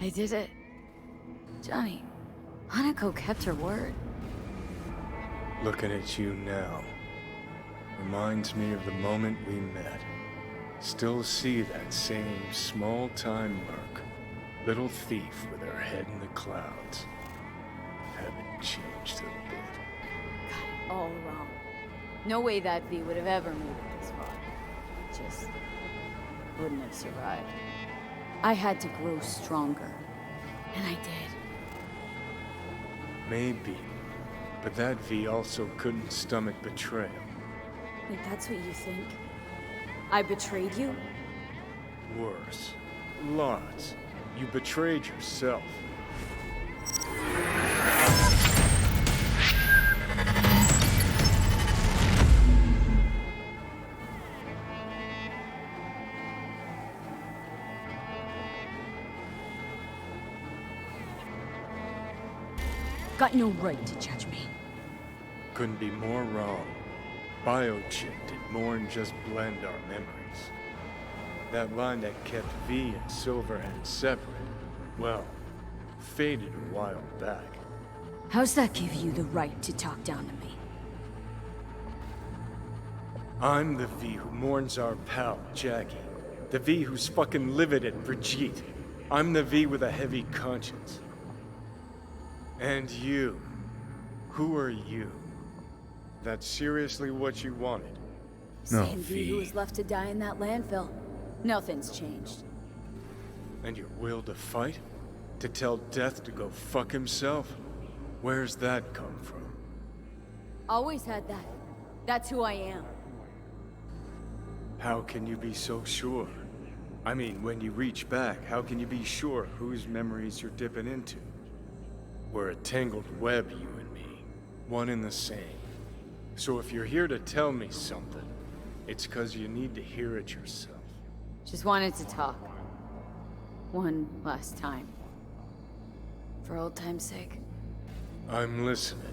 I did it. Johnny, Hanako kept her word. Looking at you now reminds me of the moment we met. Still see that same small-time merc. Little thief with her head in the clouds. Haven't changed a bit. Got it all wrong. No way that V would have ever made it this far. Just wouldn't have survived. I had to grow stronger. And I did. Maybe. But that V also couldn't stomach betrayal. Wait, that's what you think? I betrayed you? Worse. Lots. You betrayed yourself. Got no right to judge me. Couldn't be more wrong. Biochip did more than just blend our memories. That line that kept V and Silverhand separate, well, faded a while back. How's that give you the right to talk down to me? I'm the V who mourns our pal, Jackie. The V who's fucking livid at Vergiss. I'm the V with a heavy conscience. And you. Who are you? That's seriously what you wanted? No, Same V who was left to die in that landfill. Nothing's changed. And your will to fight? To tell Death to go fuck himself? Where's that come from? Always had that. That's who I am. How can you be so sure? I mean, when you reach back, how can you be sure whose memories you're dipping into? We're a tangled web, you and me. One and the same. So if you're here to tell me something, it's 'cause you need to hear it yourself. Just wanted to talk. One last time. For old time's sake. I'm listening.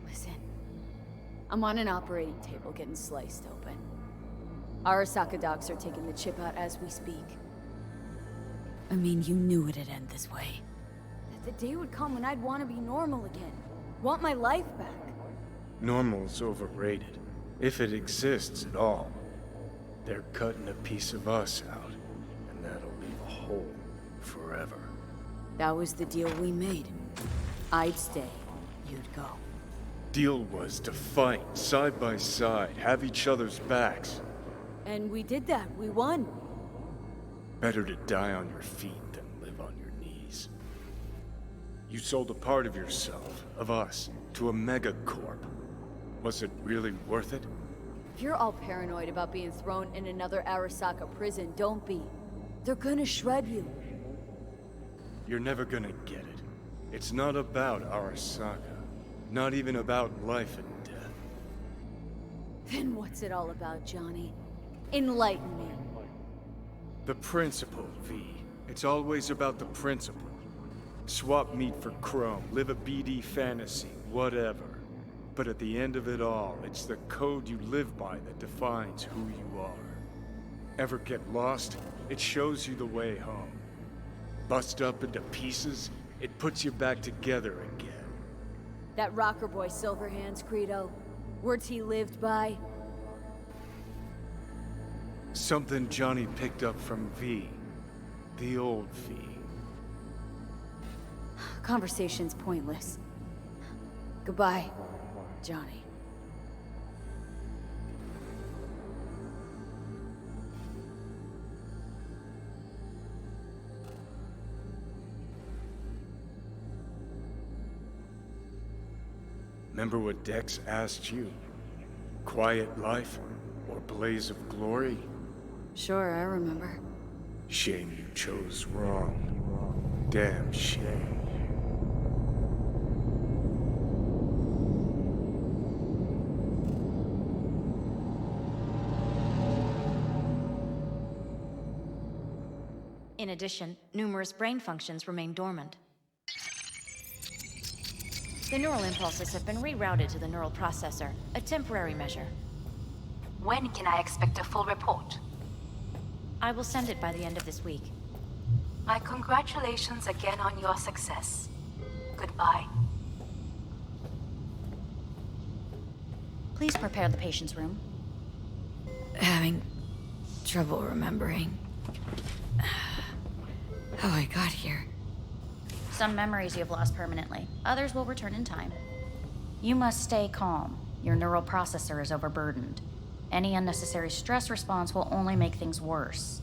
Listen. I'm on an operating table getting sliced open. Arasaka docs are taking the chip out as we speak. I mean, you knew it'd end this way. That the day would come when I'd want to be normal again. Want my life back. Normal's overrated. If it exists at all. They're cutting a piece of us out, and that'll leave a hole forever. That was the deal we made. I'd stay, you'd go. Deal was to fight, side by side, have each other's backs. And we did that, we won. Better to die on your feet than live on your knees. You sold a part of yourself, of us, to a megacorp. Was it really worth it? If you're all paranoid about being thrown in another Arasaka prison, don't be. They're gonna shred you. You're never gonna get it. It's not about Arasaka. Not even about life and death. Then what's it all about, Johnny? Enlighten me. The principle, V. It's always about the principle. Swap meat for chrome, live a BD fantasy, whatever. But at the end of it all, it's the code you live by that defines who you are. Ever get lost? It shows you the way home. Bust up into pieces, it puts you back together again. That rocker boy Silverhand's credo. Words he lived by. Something Johnny picked up from V. The old V. Conversation's pointless. Goodbye, Johnny. Remember what Dex asked you? Quiet life or blaze of glory? Sure, I remember. Shame you chose wrong. Damn shame. In addition, numerous brain functions remain dormant. The neural impulses have been rerouted to the neural processor, a temporary measure. When can I expect a full report? I will send it by the end of this week. My congratulations again on your success. Goodbye. Please prepare the patient's room. Having trouble remembering how I got here. Some memories you have lost permanently. Others will return in time. You must stay calm. Your neural processor is overburdened. Any unnecessary stress response will only make things worse.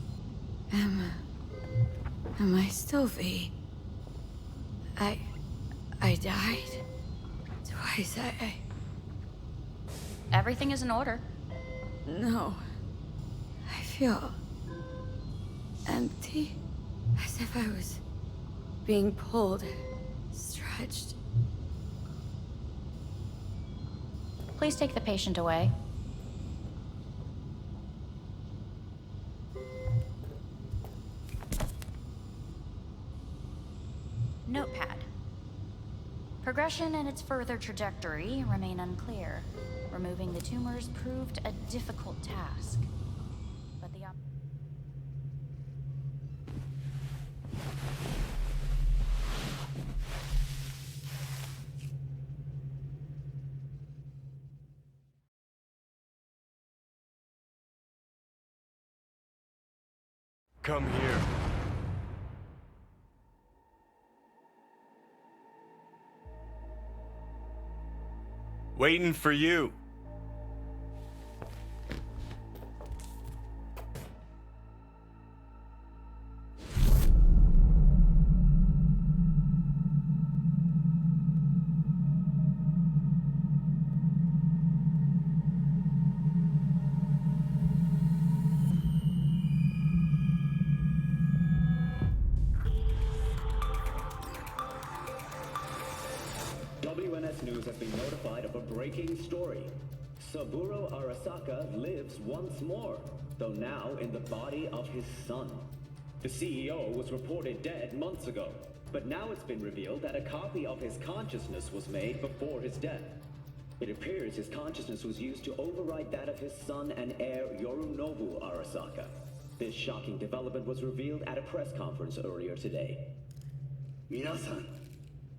Am I still V? I died twice. Everything is in order. No. I feel empty. As if I was being pulled, stretched. Please take the patient away. Notepad. Progression and its further trajectory remain unclear. Removing the tumors proved a difficult task. But the Come here. Waiting for you. WNS News has been notified of a breaking story. Saburo Arasaka lives once more, though now in the body of his son. The CEO was reported dead months ago, but now it's been revealed that a copy of his consciousness was made before his death. It appears his consciousness was used to override that of his son and heir Yorinobu Arasaka. This shocking development was revealed at a press conference earlier today. 皆さん、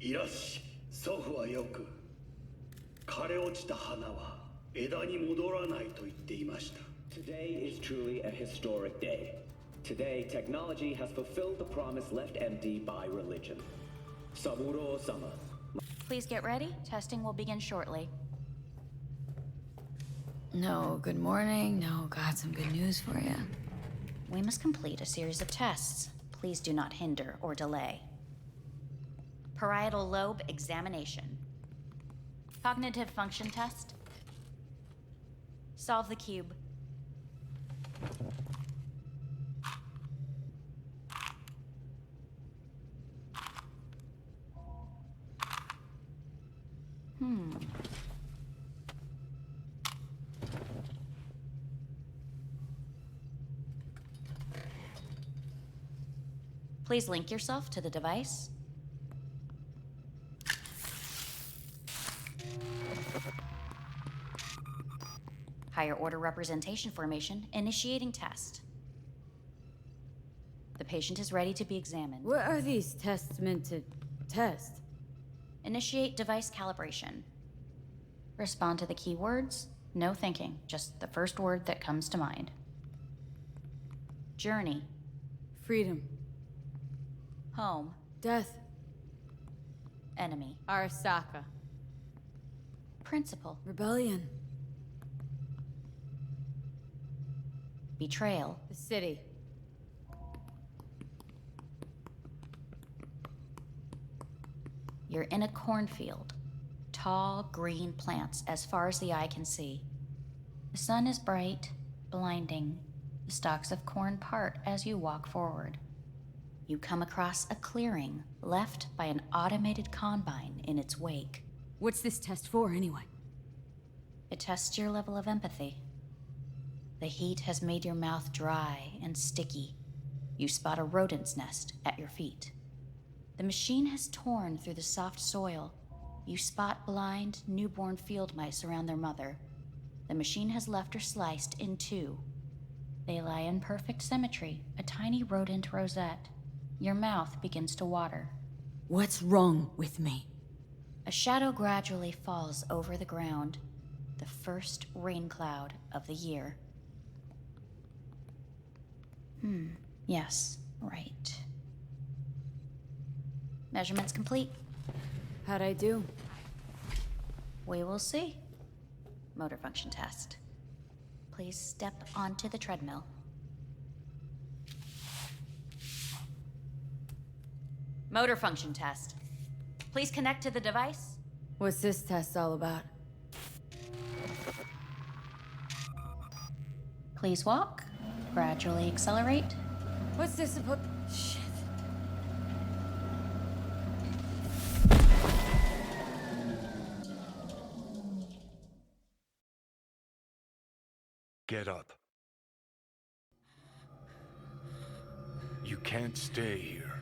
いらっしゃい。祖父はよく、枯れ落ちた花は枝に戻らないと言っていました。Today is truly a historic day. Today, technology has fulfilled the promise left empty by religion. Saburo-sama. Please get ready. Testing will begin shortly. No, good morning. No, got some good news for you. We must complete a series of tests. Please do not hinder or delay. Parietal lobe examination. Cognitive function test. Solve the cube. Please link yourself to the device. Higher order representation formation, initiating test. The patient is ready to be examined. What are these tests meant to test? Initiate device calibration. Respond to the keywords. No thinking, just the first word that comes to mind. Journey. Freedom. Home. Death. Enemy. Arasaka. Principal. Rebellion. Betrayal. The city. You're in a cornfield. Tall, green plants as far as the eye can see. The sun is bright, blinding. The stalks of corn part as you walk forward. You come across a clearing left by an automated combine in its wake. What's this test for, anyway? It tests your level of empathy. The heat has made your mouth dry and sticky. You spot a rodent's nest at your feet. The machine has torn through the soft soil. You spot blind, newborn field mice around their mother. The machine has left her sliced in two. They lie in perfect symmetry, a tiny rodent rosette. Your mouth begins to water. What's wrong with me? A shadow gradually falls over the ground, the first rain cloud of the year. Yes, right. Measurements complete. How'd I do? We will see. Motor function test. Please step onto the treadmill. Motor function test. Please connect to the device. What's this test all about? Please walk. Gradually accelerate. What's this supposed... Shit. Get up. You can't stay here.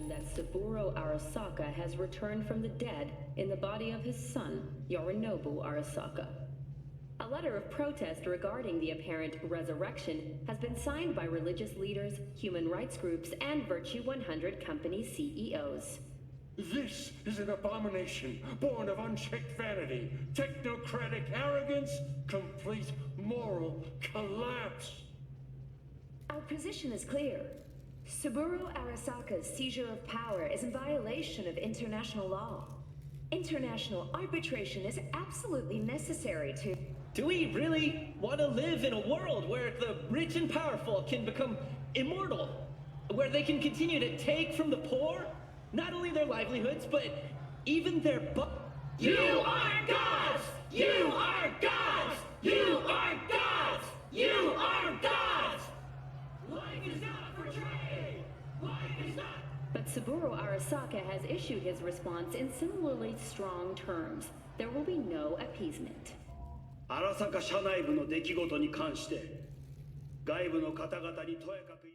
That Saburo Arasaka has returned from the dead in the body of his son, Yorinobu Arasaka. A letter of protest regarding the apparent resurrection has been signed by religious leaders, human rights groups, and Virtue 100 company CEOs. This is an abomination born of unchecked vanity, technocratic arrogance, complete moral collapse. Our position is clear. Saburo Arasaka's seizure of power is in violation of international law. International arbitration is absolutely necessary to... Do we really want to live in a world where the rich and powerful can become immortal? Where they can continue to take from the poor? Not only their livelihoods, but even their You are gods! You are gods! You are gods! You are gods! Life is not portrayed! Life is not... But Saburo Arasaka has issued his response in similarly strong terms. There will be no appeasement. 荒坂社内部の出来事に関して外部の方々にとやかく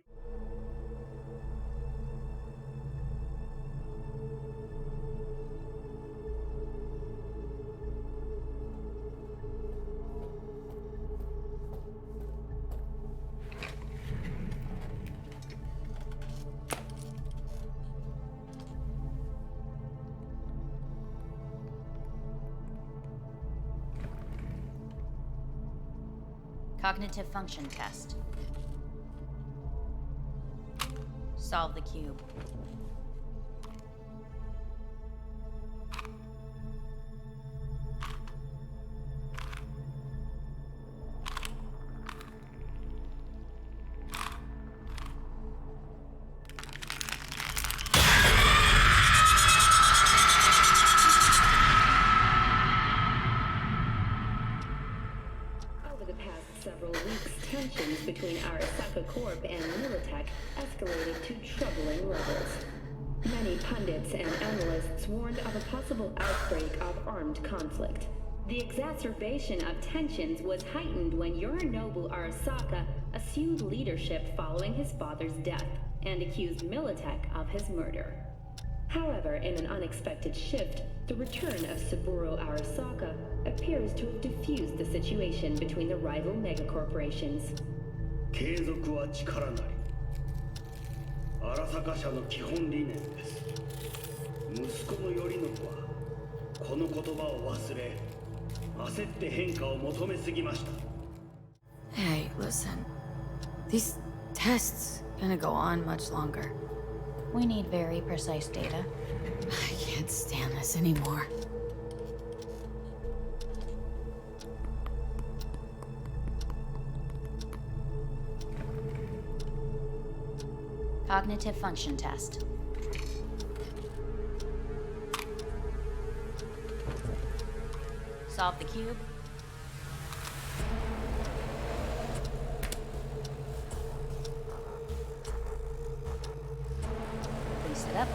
Cognitive function test. Solve the cube. Tensions between Arasaka Corp and Militech escalated to troubling levels. Many pundits and analysts warned of a possible outbreak of armed conflict. The exacerbation of tensions was heightened when Yorinobu Arasaka assumed leadership following his father's death and accused Militech of his murder. However, in an unexpected shift, the return of Saburo Arasaka appears to have diffused the situation between the rival megacorporations. 継続は力なり。荒坂社の基本理念です。息子の頼信はこの言葉を忘れ、焦って変化を求めすぎました。Hey, listen. These tests gonna go on much longer. We need very precise data. I can't stand this anymore. Cognitive function test. Solve the cube. Yep.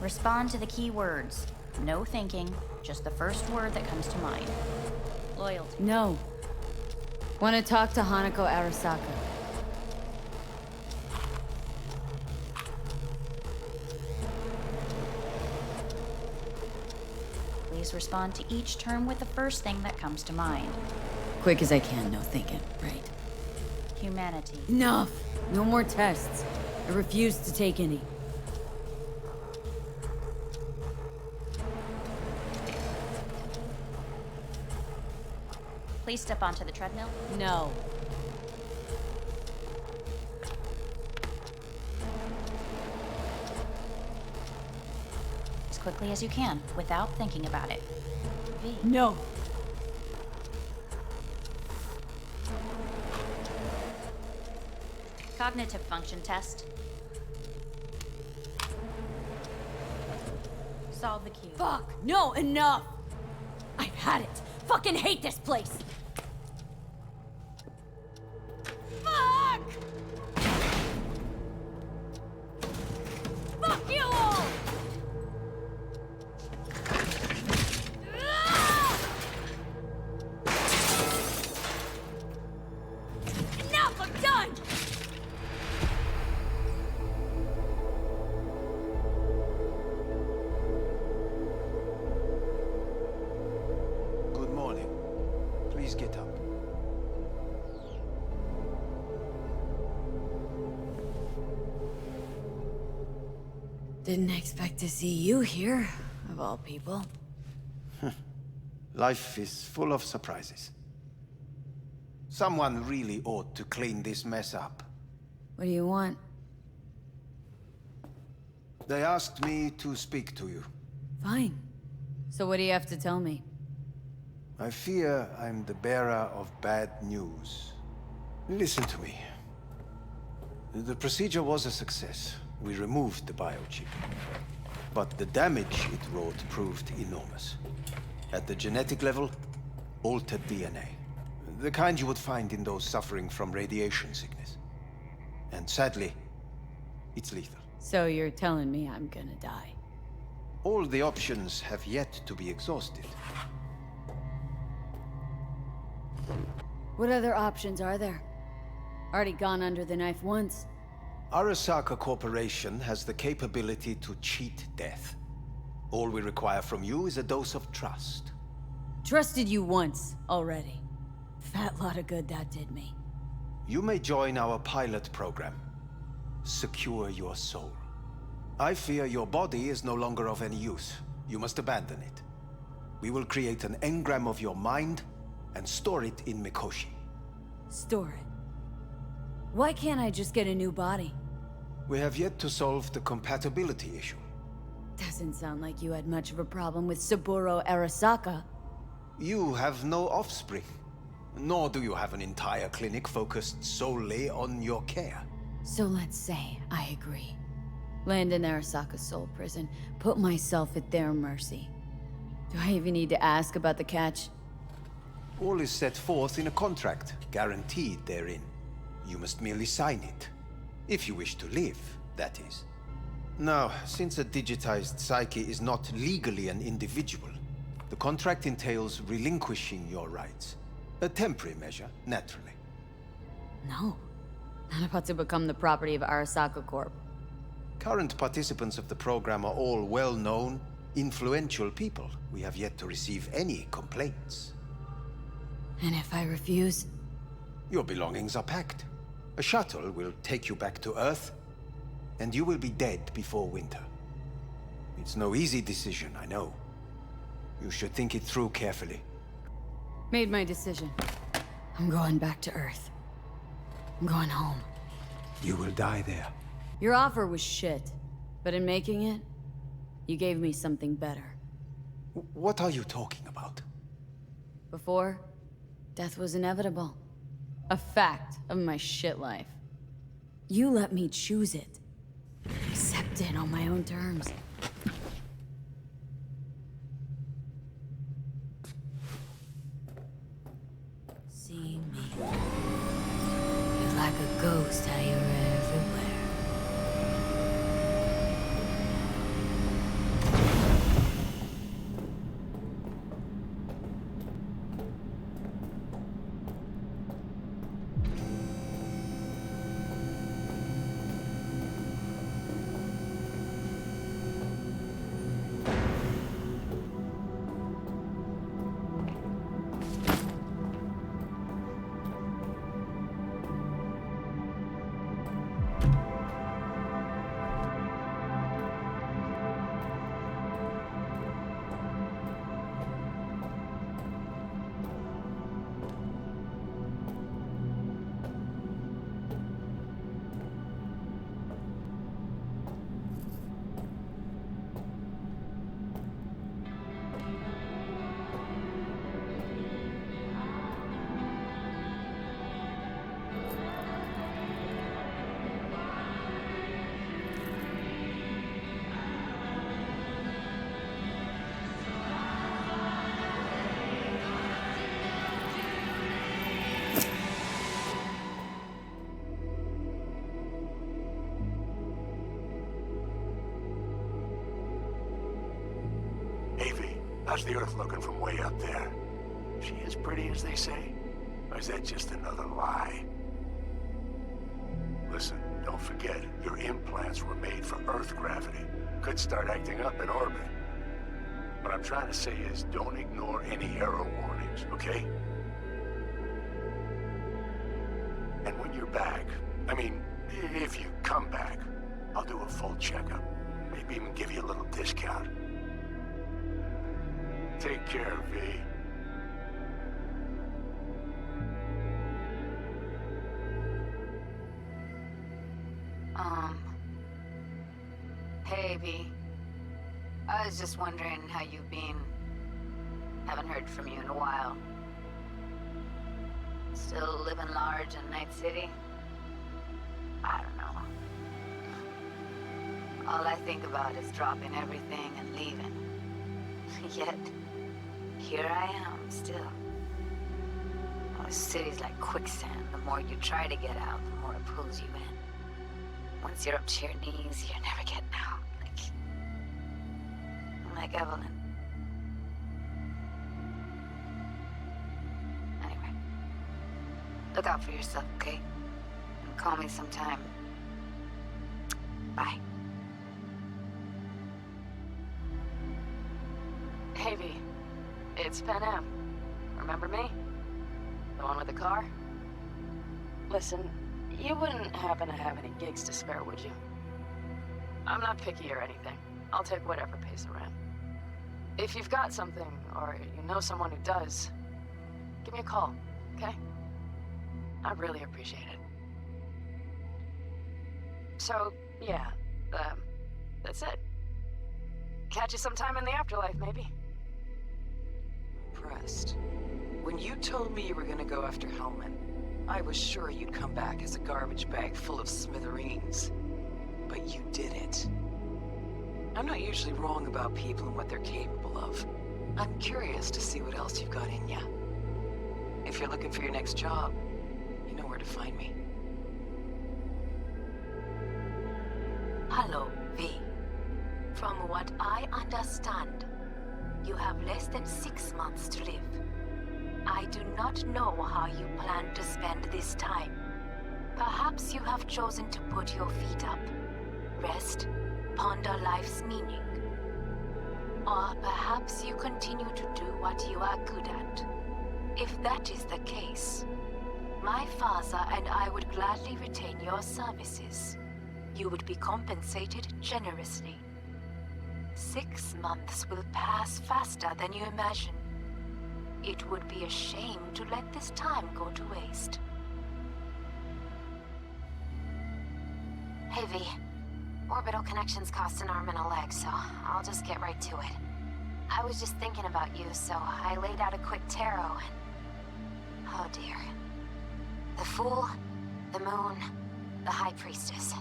Respond to the key words. No thinking, just the first word that comes to mind. Loyalty. No. Want to talk to Hanako Arasaka. Please respond to each term with the first thing that comes to mind. Quick as I can, no thinking, right? Humanity. Enough! No more tests. I refuse to take any. Please step onto the treadmill. No. As quickly as you can, without thinking about it. V. No. Cognitive function test. Solve the cue. Fuck! No, enough! I've had it. Fucking hate this place! Fuck! Fuck you all! Enough! I'm done! Good morning. Please get up. Didn't expect to see you here, of all people. Life is full of surprises. Someone really ought to clean this mess up. What do you want? They asked me to speak to you. Fine. So what do you have to tell me? I fear I'm the bearer of bad news. Listen to me. The procedure was a success. We removed the biochip. But the damage it wrought proved enormous. At the genetic level, altered DNA. The kind you would find in those suffering from radiation sickness. And sadly, it's lethal. So you're telling me I'm gonna die? All the options have yet to be exhausted. What other options are there? Already gone under the knife once. Arasaka Corporation has the capability to cheat death. All we require from you is a dose of trust. Trusted you once, already. Fat lot of good that did me. You may join our pilot program. Secure your soul. I fear your body is no longer of any use. You must abandon it. We will create an engram of your mind and store it in Mikoshi. Store it. Why can't I just get a new body? We have yet to solve the compatibility issue. Doesn't sound like you had much of a problem with Saburo Arasaka. You have no offspring. Nor do you have an entire clinic focused solely on your care. So let's say I agree. Land in Arasaka's soul prison, put myself at their mercy. Do I even need to ask about the catch? All is set forth in a contract, guaranteed therein. You must merely sign it. If you wish to live, that is. Now, since a digitized psyche is not legally an individual, the contract entails relinquishing your rights. A temporary measure, naturally. No. Not about to become the property of Arasaka Corp. Current participants of the program are all well-known, influential people. We have yet to receive any complaints. And if I refuse? Your belongings are packed. A shuttle will take you back to Earth, and you will be dead before winter. It's no easy decision, I know. You should think it through carefully. Made my decision. I'm going back to Earth. I'm going home. You will die there. Your offer was shit, but in making it, you gave me something better. What are you talking about? Before, death was inevitable. A fact of my shit life. You let me choose it. Accept it on my own terms. See me. You're like a ghost, how you're everywhere. How's the Earth looking from way up there? She as pretty as they say? Or is that just another lie? Listen, don't forget, your implants were made for Earth gravity. Could start acting up in orbit. What I'm trying to say is, don't ignore any error warnings, okay? And when you're back, I mean, if you come back, I'll do a full checkup. Maybe even give you a little discount. Take care, V. Hey, V. I was just wondering how you've been. Haven't heard from you in a while. Still living large in Night City? I don't know. All I think about is dropping everything and leaving. Yet, here I am, still. Oh, the city's like quicksand. The more you try to get out, the more it pulls you in. Once you're up to your knees, you're never getting out. Like Evelyn. Anyway. Look out for yourself, okay? And call me sometime. Bye. Hey, V. It's Pan Am. Remember me? The one with the car? Listen, you wouldn't happen to have any gigs to spare, would you? I'm not picky or anything. I'll take whatever pays the rent. If you've got something, or you know someone who does, give me a call, okay? I'd really appreciate it. So, yeah, that's it. Catch you sometime in the afterlife, maybe. Impressed. When you told me you were gonna go after Hellman, I was sure you'd come back as a garbage bag full of smithereens. But you didn't. I'm not usually wrong about people and what they're capable of. I'm curious to see what else you've got in ya. If you're looking for your next job, you know where to find me. Hello, V. From what I understand, you have less than 6 months to live. I do not know how you plan to spend this time. Perhaps you have chosen to put your feet up, rest, ponder life's meaning. Or perhaps you continue to do what you are good at. If that is the case, my father and I would gladly retain your services. You would be compensated generously. 6 months will pass faster than you imagine. It would be a shame to let this time go to waste. Hey, V. Orbital connections cost an arm and a leg, so I'll just get right to it. I was just thinking about you, so I laid out a quick tarot and... oh dear. The Fool, the Moon, the High Priestess.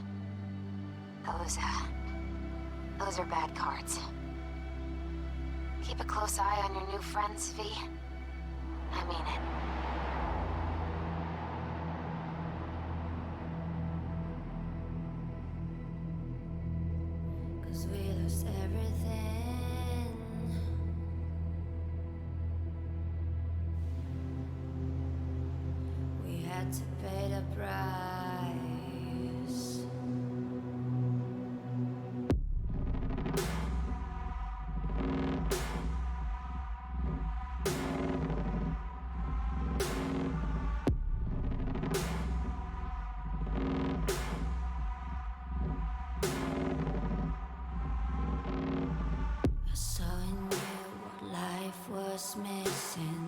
Those are bad cards. Keep a close eye on your new friends, V. I mean it. We lost everything. We had to pay the price. I saw in you what life was missing.